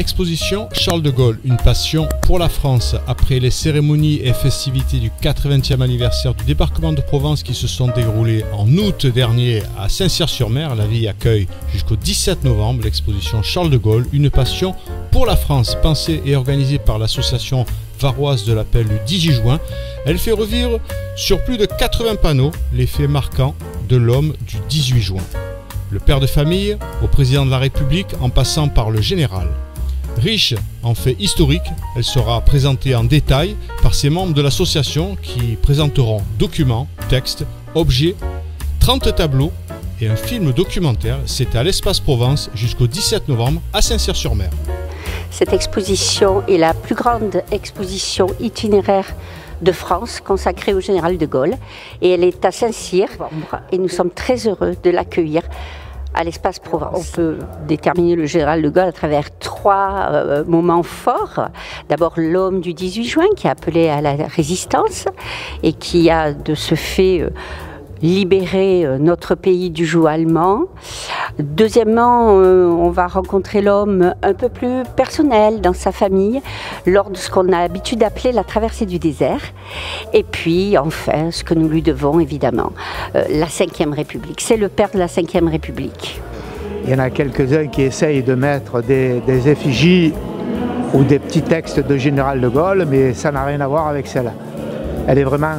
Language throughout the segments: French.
Exposition Charles de Gaulle, une passion pour la France. Après les cérémonies et festivités du 80e anniversaire du débarquement de Provence qui se sont déroulées en août dernier à Saint-Cyr-sur-Mer, la ville accueille jusqu'au 17 novembre l'exposition Charles de Gaulle, une passion pour la France, pensée et organisée par l'association varoise de l'appel du 18 juin. Elle fait revivre sur plus de 80 panneaux les faits marquants de l'homme du 18 juin. Le père de famille au président de la République en passant par le général. Riche en faits historiques, elle sera présentée en détail par ses membres de l'association qui présenteront documents, textes, objets, 30 tableaux et un film documentaire. C'est à l'Espace Provence jusqu'au 17 novembre à Saint-Cyr-sur-Mer. Cette exposition est la plus grande exposition itinéraire de France consacrée au général de Gaulle et elle est à Saint-Cyr et nous sommes très heureux de l'accueillir à l'Espace Provence. On peut déterminer le général de Gaulle à travers trois moments forts. D'abord l'homme du 18 juin qui a appelé à la résistance et qui a de ce fait libéré notre pays du joug allemand. Deuxièmement, on va rencontrer l'homme un peu plus personnel dans sa famille lors de ce qu'on a l'habitude d'appeler la traversée du désert. Et puis enfin, ce que nous lui devons évidemment, la Ve République. C'est le père de la Ve République. Il y en a quelques-uns qui essayent de mettre des effigies ou des petits textes de général de Gaulle, mais ça n'a rien à voir avec celle-là. Elle est vraiment,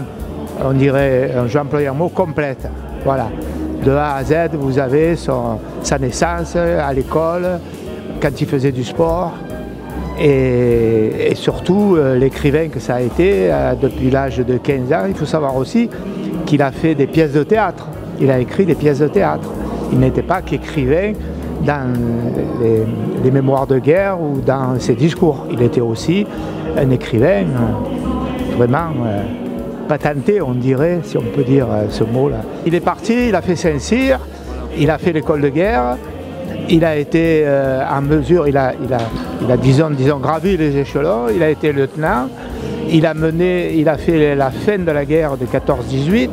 on dirait, je vais employer un mot, complète. Voilà. De A à Z, vous avez sa naissance à l'école, quand il faisait du sport, et surtout l'écrivain que ça a été depuis l'âge de 15 ans. Il faut savoir aussi qu'il a fait des pièces de théâtre. Il a écrit des pièces de théâtre. Il n'était pas qu'écrivain dans les mémoires de guerre ou dans ses discours. Il était aussi un écrivain vraiment patenté, on dirait, si on peut dire ce mot-là. Il est parti, il a fait Saint-Cyr, il a fait l'école de guerre, il a été en mesure, il a disons, gravi les échelons, il a été lieutenant, il a fait la fin de la guerre de 14-18,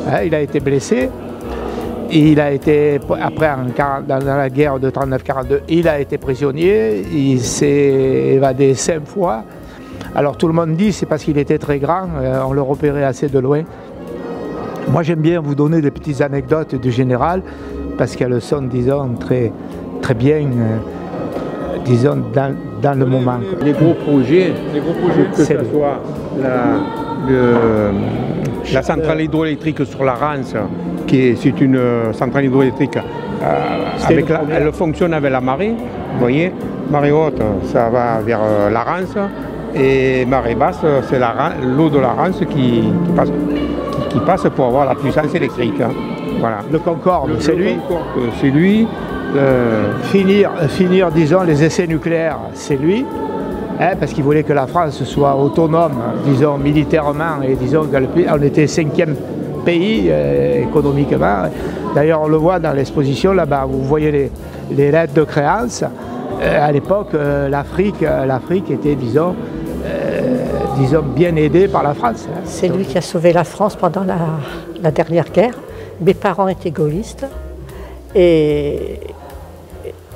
hein, il a été blessé, il a été, après dans la guerre de 39-42, il a été prisonnier, il s'est évadé 5 fois. Alors tout le monde dit c'est parce qu'il était très grand, on le repérait assez de loin. Moi j'aime bien vous donner des petites anecdotes du général parce qu'elles sont, disons, très bien, disons, dans le moment. Les gros projets que ce soit la centrale hydroélectrique sur la Rance, c'est une centrale hydroélectrique, elle fonctionne avec la marée, vous voyez, marée haute ça va vers la Rance. Et marée basse, c'est l'eau de la Rance qui passe pour avoir la puissance électrique. Hein. Voilà. Le Concorde, c'est lui. C'est lui. Finir, disons, les essais nucléaires, c'est lui. Hein, parce qu'il voulait que la France soit autonome, disons, militairement. Et disons qu'on était 5e pays économiquement. D'ailleurs, on le voit dans l'exposition là-bas. Vous voyez les lettres de créance. À l'époque, l'Afrique était, disons, bien aidée par la France. Hein. C'est lui qui a sauvé la France pendant la dernière guerre. Mes parents étaient gaullistes et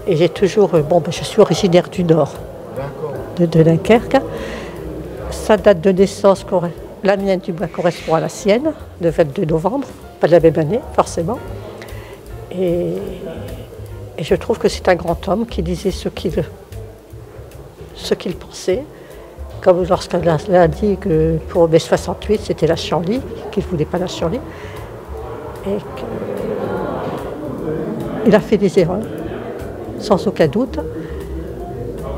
j'ai toujours... je suis originaire du Nord, de Dunkerque. Sa date de naissance, la mienne du moins, correspond à la sienne, le 22 novembre, pas de la même année, forcément. Et je trouve que c'est un grand homme qui disait ce qu'il pensait. Comme lorsqu'il a dit que pour mai 68, c'était la Charlie, qu'il ne voulait pas la Charlie. Et qu'il a fait des erreurs, sans aucun doute.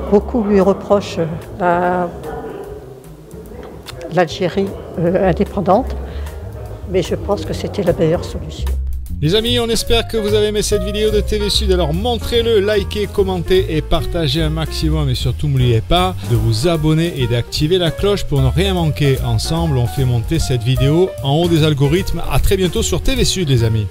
Beaucoup lui reprochent l'Algérie indépendante, mais je pense que c'était la meilleure solution. Les amis, on espère que vous avez aimé cette vidéo de TV Sud, alors montrez-le, likez, commentez et partagez un maximum et surtout n'oubliez pas de vous abonner et d'activer la cloche pour ne rien manquer. Ensemble, on fait monter cette vidéo en haut des algorithmes. À très bientôt sur TV Sud les amis.